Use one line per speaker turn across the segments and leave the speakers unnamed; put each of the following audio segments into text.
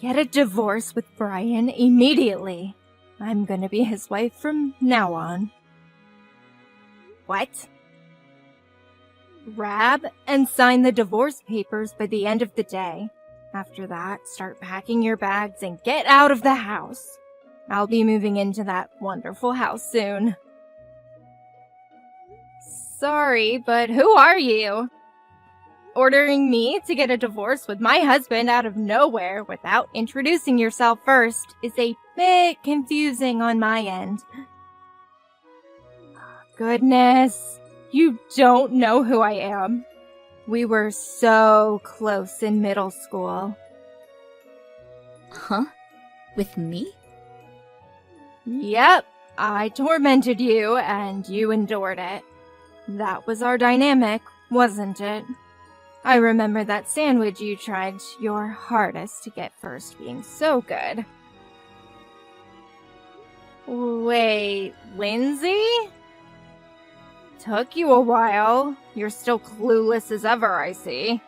Get a divorce with Brian immediately. I'm gonna be his wife from now on. What? Grab and sign the divorce papers by the end of the day. After that, start packing your bags and get out of the house. I'll be moving into that wonderful house soon. Sorry, but who are you? Ordering me to get a divorce with my husband out of nowhere without introducing yourself first is a bit confusing on my end. Goodness, you don't know who I am. We were so close in middle school.
Huh? With me?
Yep, I tormented you and you endured it. That was our dynamic, wasn't it? I remember that sandwich you tried your hardest to get first being so good. Wait, Lindsay? Took you a while. You're still clueless as ever, I see.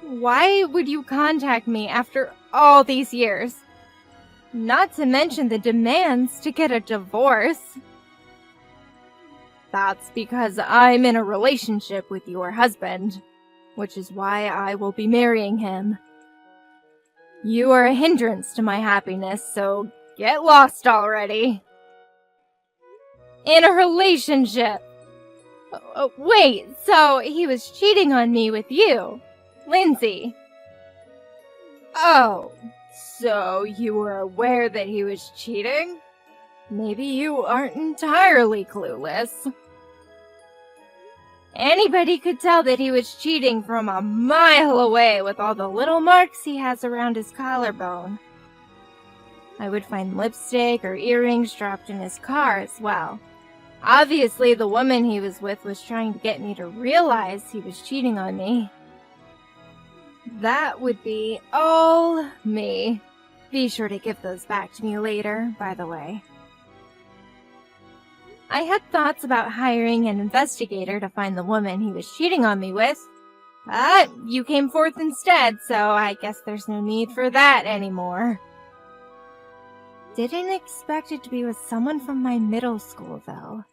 Why would you contact me after all these years? Not to mention the demands to get a divorce. That's because I'm in a relationship with your husband, which is why I will be marrying him. You are a hindrance to my happiness, so get lost already. In a relationship. Wait, so he was cheating on me with you, Lindsay. Oh, so you were aware that he was cheating? Maybe you aren't entirely clueless. Anybody could tell that he was cheating from a mile away with all the little marks he has around his collarbone. I would find lipstick or earrings dropped in his car as well. Obviously, the woman he was with was trying to get me to realize he was cheating on me. That would be all me. Be sure to give those back to me later, by the way. I had thoughts about hiring an investigator to find the woman he was cheating on me with, but you came forth instead, so I guess there's no need for that anymore. Didn't expect it to be with someone from my middle school, though.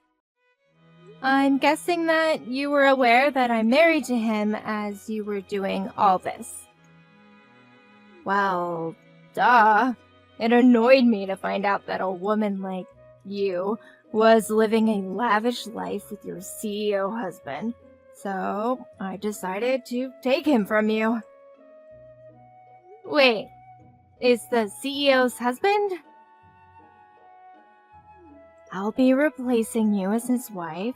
I'm guessing that you were aware that I'm married to him as you were doing all this. Well, duh. It annoyed me to find out that a woman like you was living a lavish life with your CEO husband, so I decided to take him from you. Wait, is the CEO's husband? I'll be replacing you as his wife.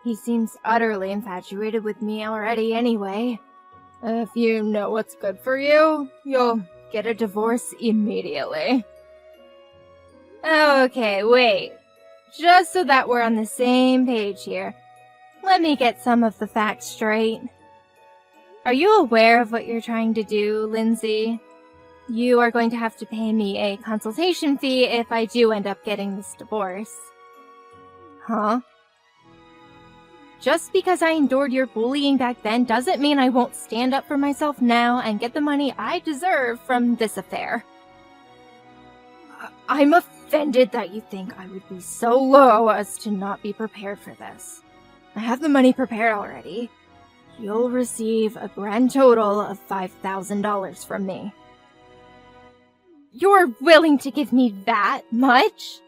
He seems utterly infatuated with me already anyway. If you know what's good for you, you'll get a divorce immediately. Okay, wait. Just so that we're on the same page here, let me get some of the facts straight. Are you aware of what you're trying to do, Lindsay? You are going to have to pay me a consultation fee if I do end up getting this divorce. Huh? Just because I endured your bullying back then doesn't mean I won't stand up for myself now and get the money I deserve from this affair. I'm offended that you think I would be so low as to not be prepared for this. I have the money prepared already. You'll receive a grand total of $5,000 from me. You're willing to give me that much?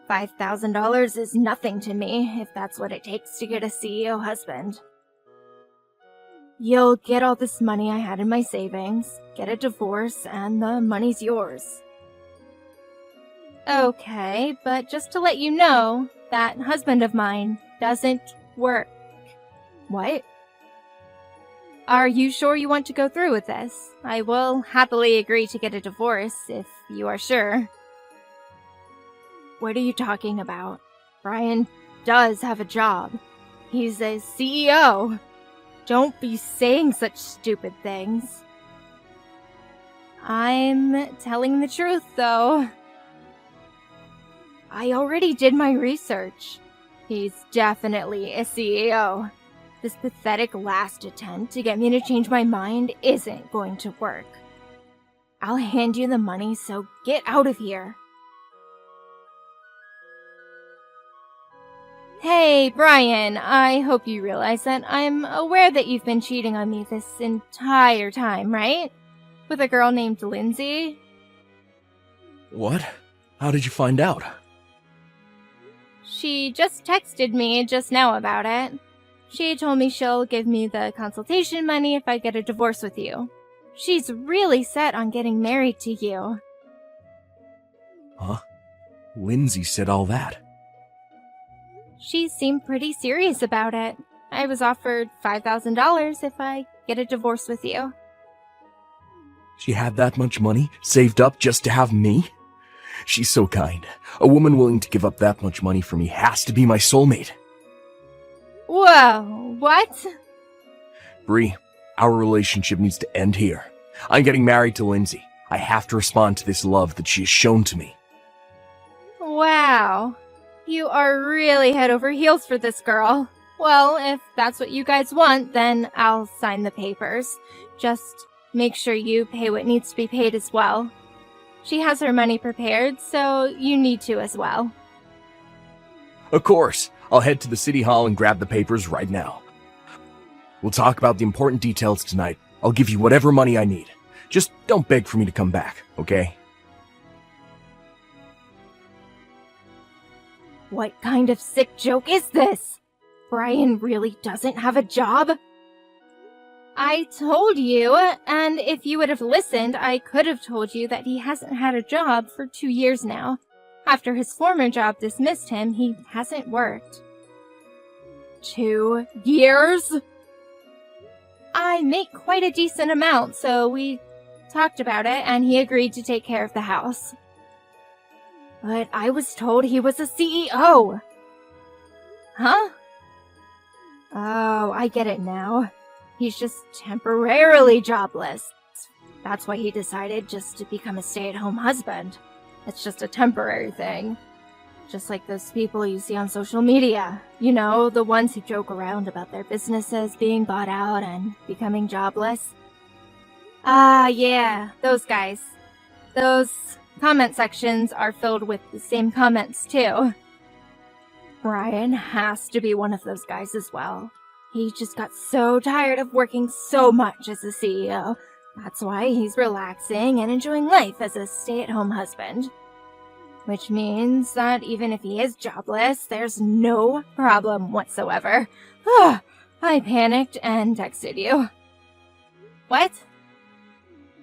$5,000 is nothing to me, if that's what it takes to get a CEO husband. You'll get all this money I had in my savings, get a divorce, and the money's yours. Okay, but just to let you know, that husband of mine doesn't work. What? Are you sure you want to go through with this? I will happily agree to get a divorce if you are sure. What are you talking about? Brian does have a job. He's a CEO. Don't be saying such stupid things. I'm telling the truth, though. I already did my research. He's definitely a CEO. This pathetic last attempt to get me to change my mind isn't going to work. I'll hand you the money, so get out of here. Hey, Brian, I hope you realize that I'm aware that you've been cheating on me this entire time, right? With a girl named Lindsay?
What? How did you find out?
She just texted me just now about it. She told me she'll give me the consultation money if I get a divorce with you. She's really set on getting married to you.
Huh? Lindsay said all that.
She seemed pretty serious about it. I was offered $5,000 if I get a divorce with you.
She had that much money saved up just to have me? She's so kind. A woman willing to give up that much money for me has to be my soulmate.
Whoa, what?
Bree, our relationship needs to end here. I'm getting married to Lindsay. I have to respond to this love that she has shown to me.
Wow. You are really head over heels for this girl. Well, if that's what you guys want, then I'll sign the papers. Just make sure you pay what needs to be paid as well. She has her money prepared, so you need to as well.
Of course. I'll head to the city hall and grab the papers right now. We'll talk about the important details tonight. I'll give you whatever money I need. Just don't beg for me to come back, okay?
What kind of sick joke is this? Brian really doesn't have a job? I told you, and if you would have listened, I could have told you that he hasn't had a job for 2 years now. After his former job dismissed him, he hasn't worked. 2 years? I make quite a decent amount, so we talked about it, and he agreed to take care of the house. But I was told he was a CEO. Huh? Oh, I get it now. He's just temporarily jobless. That's why he decided just to become a stay-at-home husband. It's just a temporary thing. Just like those people you see on social media. You know, the ones who joke around about their businesses being bought out and becoming jobless. Ah, yeah, those guys. Those comment sections are filled with the same comments, too. Brian has to be one of those guys as well. He just got so tired of working so much as a CEO. That's why he's relaxing and enjoying life as a stay-at-home husband. Which means that even if he is jobless, there's no problem whatsoever. I panicked and texted you. What?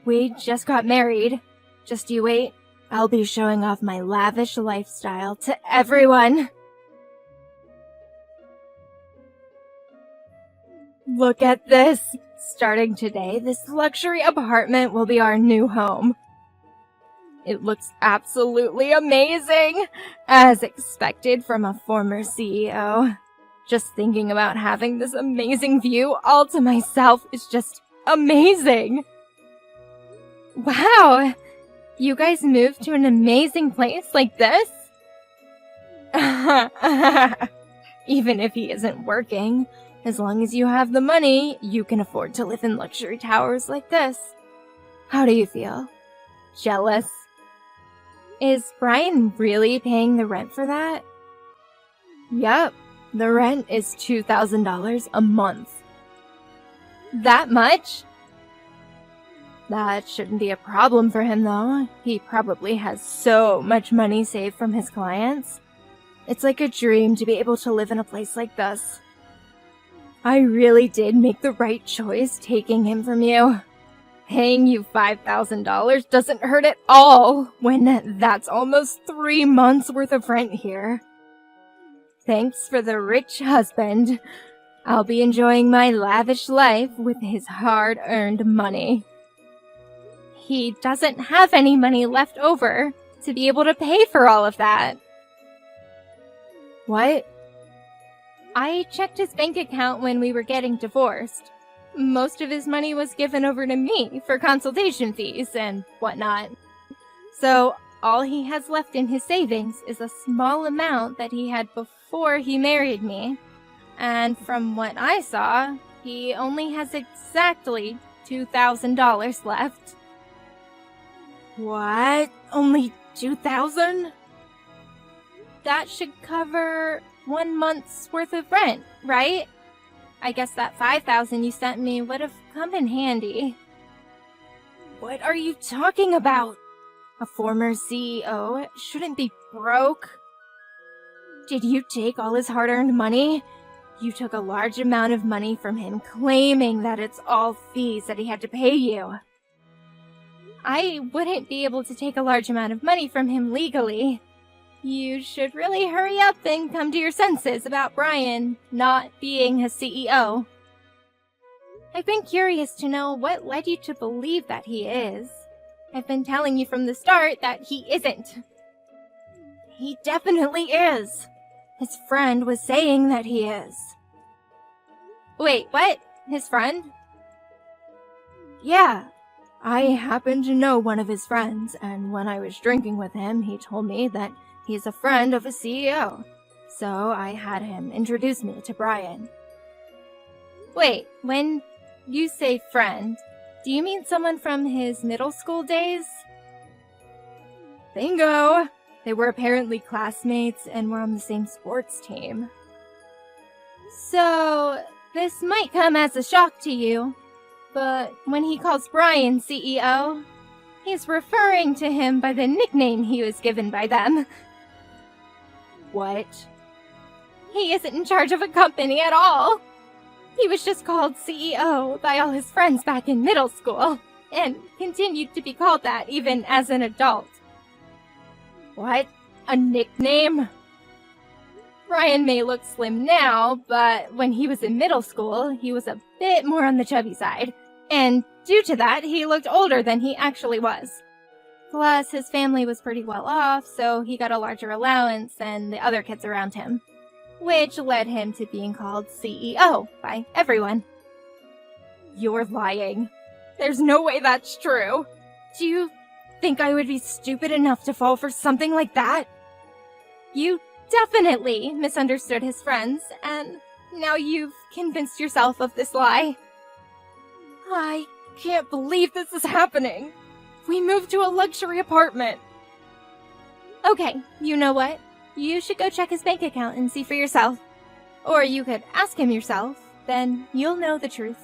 We just got married. Just you wait. I'll be showing off my lavish lifestyle to everyone. Look at this! Starting today, this luxury apartment will be our new home. It looks absolutely amazing, as expected from a former CEO. Just thinking about having this amazing view all to myself is just amazing. Wow! You guys moved to an amazing place like this? Even if he isn't working, as long as you have the money, you can afford to live in luxury towers like this. How do you feel? Jealous? Is Brian really paying the rent for that? Yup, the rent is $2,000 a month. That much? That shouldn't be a problem for him, though. He probably has so much money saved from his clients. It's like a dream to be able to live in a place like this. I really did make the right choice taking him from you. Paying you $5,000 doesn't hurt at all when that's almost 3 months worth of rent here. Thanks for the rich husband. I'll be enjoying my lavish life with his hard-earned money. He doesn't have any money left over to be able to pay for all of that. What? I checked his bank account when we were getting divorced. Most of his money was given over to me for consultation fees and whatnot. So all he has left in his savings is a small amount that he had before he married me. And from what I saw, he only has exactly $2,000 left. What? Only 2,000? That should cover 1 month's worth of rent, right? I guess that 5,000 you sent me would have come in handy. What are you talking about? A former CEO shouldn't be broke. Did you take all his hard-earned money? You took a large amount of money from him, claiming that it's all fees that he had to pay you. I wouldn't be able to take a large amount of money from him legally. You should really hurry up and come to your senses about Brian not being his CEO. I've been curious to know what led you to believe that he is. I've been telling you from the start that he isn't. He definitely is. His friend was saying that he is. Wait, what? His friend? Yeah. I happen to know one of his friends, and when I was drinking with him, he told me that he's a friend of a CEO. So I had him introduce me to Brian. Wait, when you say friend, do you mean someone from his middle school days? Bingo! They were apparently classmates and were on the same sports team. So, this might come as a shock to you, but when he calls Brian CEO, he's referring to him by the nickname he was given by them. What? He isn't in charge of a company at all. He was just called CEO by all his friends back in middle school, and continued to be called that even as an adult. What? A nickname? Brian may look slim now, but when he was in middle school, he was a bit more on the chubby side, and due to that, he looked older than he actually was. Plus, his family was pretty well off, so he got a larger allowance than the other kids around him, which led him to being called CEO by everyone. You're lying. There's no way that's true. Do you think I would be stupid enough to fall for something like that? You definitely misunderstood his friends, and now you've convinced yourself of this lie. I can't believe this is happening. We moved to a luxury apartment. Okay, you know what? You should go check his bank account and see for yourself. Or you could ask him yourself, then you'll know the truth.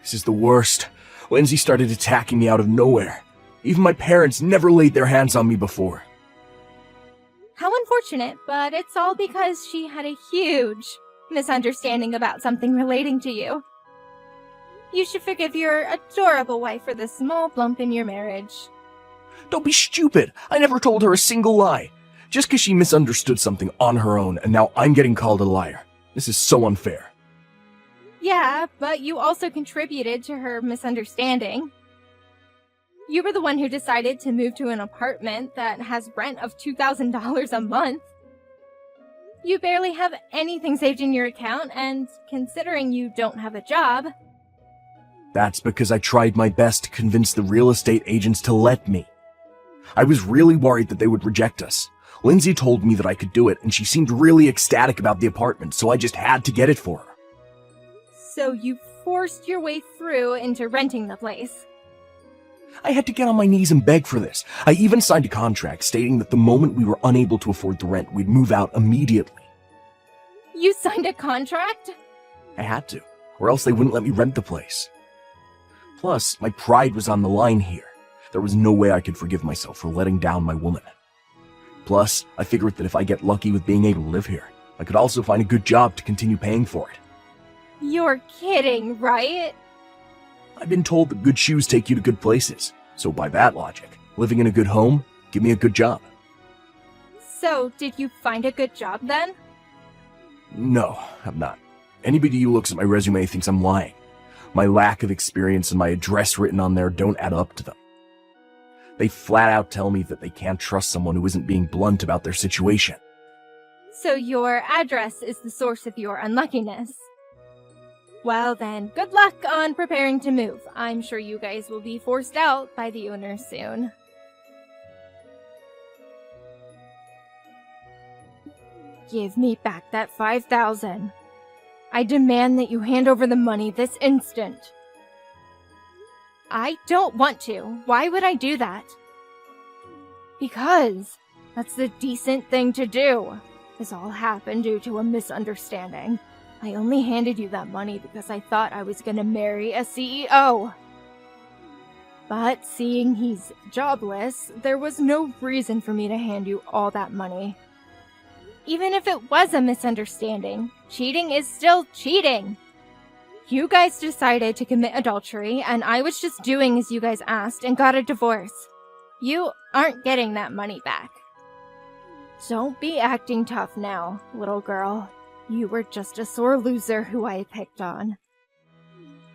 This is the worst. Lindsay started attacking me out of nowhere. Even my parents never laid their hands on me before.
How unfortunate, but it's all because she had a huge misunderstanding about something relating to you. You should forgive your adorable wife for the small bump in your marriage.
Don't be stupid. I never told her a single lie. Just because she misunderstood something on her own, and now I'm getting called a liar. This is so unfair.
Yeah, but you also contributed to her misunderstanding. You were the one who decided to move to an apartment that has rent of $2,000 a month. You barely have anything saved in your account, and considering you don't have a job...
That's because I tried my best to convince the real estate agents to let me. I was really worried that they would reject us. Lindsay told me that I could do it, and she seemed really ecstatic about the apartment, so I just had to get it for her.
So you forced your way through into renting the place.
I had to get on my knees and beg for this. I even signed a contract stating that the moment we were unable to afford the rent, we'd move out immediately.
You signed a contract?
I had to, or else they wouldn't let me rent the place. Plus, my pride was on the line here. There was no way I could forgive myself for letting down my woman. Plus, I figured that if I get lucky with being able to live here, I could also find a good job to continue paying for it.
You're kidding, right?
I've been told that good shoes take you to good places, so by that logic, living in a good home, give me a good job.
So, did you find a good job then?
No, I'm not. Anybody who looks at my resume thinks I'm lying. My lack of experience and my address written on there don't add up to them. They flat out tell me that they can't trust someone who isn't being blunt about their situation.
So your address is the source of your unluckiness. Well then, good luck on preparing to move. I'm sure you guys will be forced out by the owners soon. Give me back that 5,000. I demand that you hand over the money this instant. I don't want to. Why would I do that? Because that's the decent thing to do. This all happened due to a misunderstanding. I only handed you that money because I thought I was gonna marry a CEO. But seeing he's jobless, there was no reason for me to hand you all that money. Even if it was a misunderstanding, cheating is still cheating. You guys decided to commit adultery, and I was just doing as you guys asked and got a divorce. You aren't getting that money back. Don't be acting tough now, little girl. You were just a sore loser who I picked on.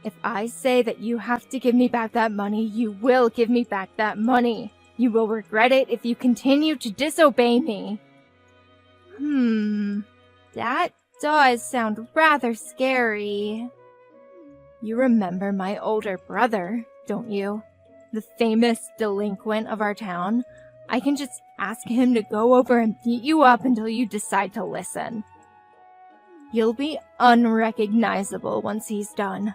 If I say that you have to give me back that money, you will give me back that money. You will regret it if you continue to disobey me. That does sound rather scary. You remember my older brother, don't you? The famous delinquent of our town. I can just ask him to go over and beat you up until you decide to listen. You'll be unrecognizable once he's done.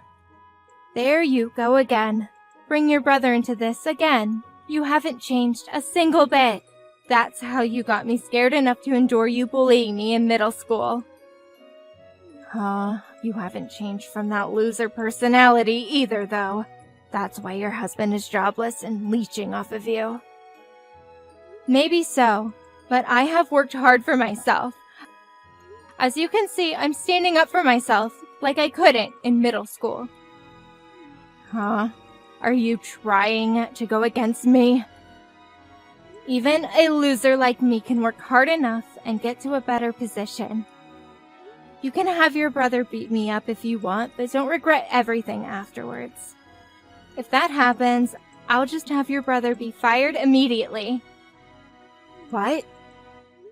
There you go again. Bring your brother into this again. You haven't changed a single bit. That's how you got me scared enough to endure you bullying me in middle school. You haven't changed from that loser personality either, though. That's why your husband is jobless and leeching off of you. Maybe so, but I have worked hard for myself. As you can see, I'm standing up for myself like I couldn't in middle school. Are you trying to go against me? Even a loser like me can work hard enough and get to a better position. You can have your brother beat me up if you want, but don't regret everything afterwards. If that happens, I'll just have your brother be fired immediately. What?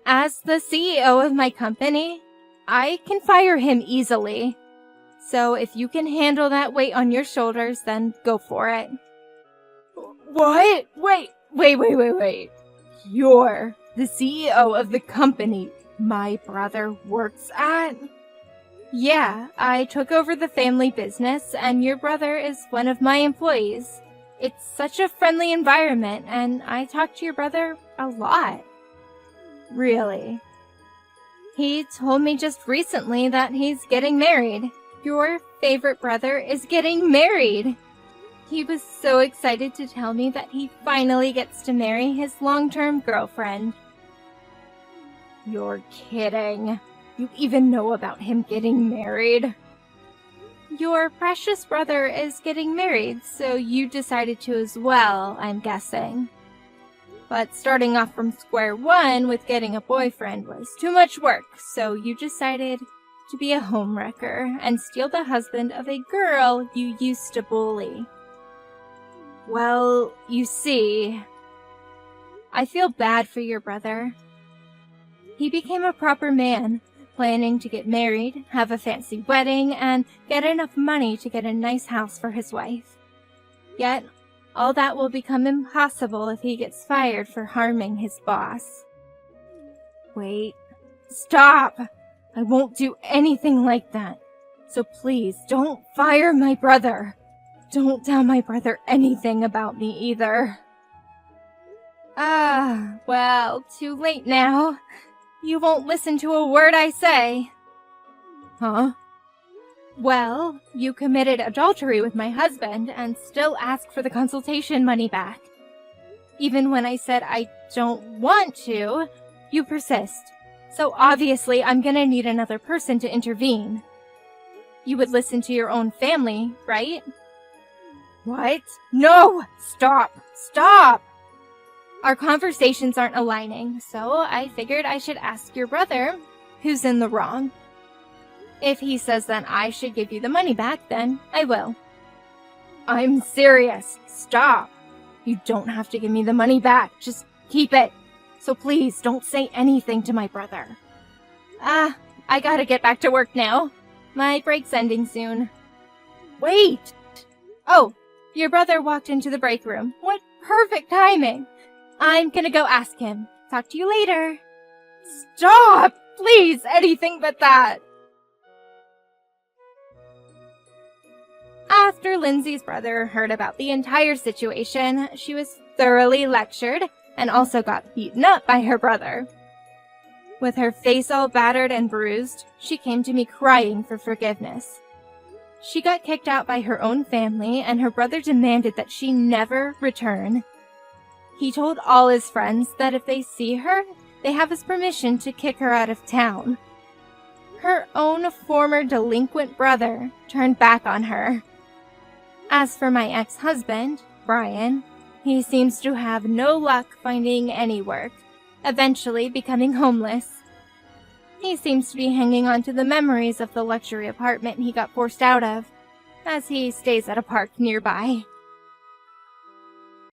As the CEO of my company, I can fire him easily. So if you can handle that weight on your shoulders, then go for it. What? Wait. You're the CEO of the company my brother works at? Yeah, I took over the family business, and your brother is one of my employees. It's such a friendly environment, and I talk to your brother a lot. Really? He told me just recently that he's getting married. Your favorite brother is getting married. He was so excited to tell me that he finally gets to marry his long-term girlfriend. You're kidding. You even know about him getting married? Your precious brother is getting married, so you decided to as well, I'm guessing. But starting off from square one with getting a boyfriend was too much work, so you decided to be a homewrecker and steal the husband of a girl you used to bully. Well, you see, I feel bad for your brother. He became a proper man, planning to get married, have a fancy wedding, and get enough money to get a nice house for his wife. Yet, all that will become impossible if he gets fired for harming his boss. Wait, stop! I won't do anything like that. So please, don't fire my brother. Don't tell my brother anything about me either. Well, too late now. You won't listen to a word I say. Huh? Well, you committed adultery with my husband and still ask for the consultation money back. Even when I said I don't want to, you persist. So obviously I'm gonna need another person to intervene. You would listen to your own family, right? What? No! Stop! Stop! Our conversations aren't aligning, so I figured I should ask your brother who's in the wrong. If he says that I should give you the money back, then I will. I'm serious. Stop. You don't have to give me the money back. Just keep it. So please, don't say anything to my brother. I gotta get back to work now. My break's ending soon. Wait! Oh, your brother walked into the break room. What perfect timing! I'm gonna go ask him. Talk to you later. Stop! Please, anything but that. After Lindsay's brother heard about the entire situation, she was thoroughly lectured and also got beaten up by her brother. With her face all battered and bruised, she came to me crying for forgiveness. She got kicked out by her own family, and her brother demanded that she never return. He told all his friends that if they see her, they have his permission to kick her out of town. Her own former delinquent brother turned back on her. As for my ex-husband, Brian, he seems to have no luck finding any work, eventually becoming homeless. He seems to be hanging on to the memories of the luxury apartment he got forced out of, as he stays at a park nearby.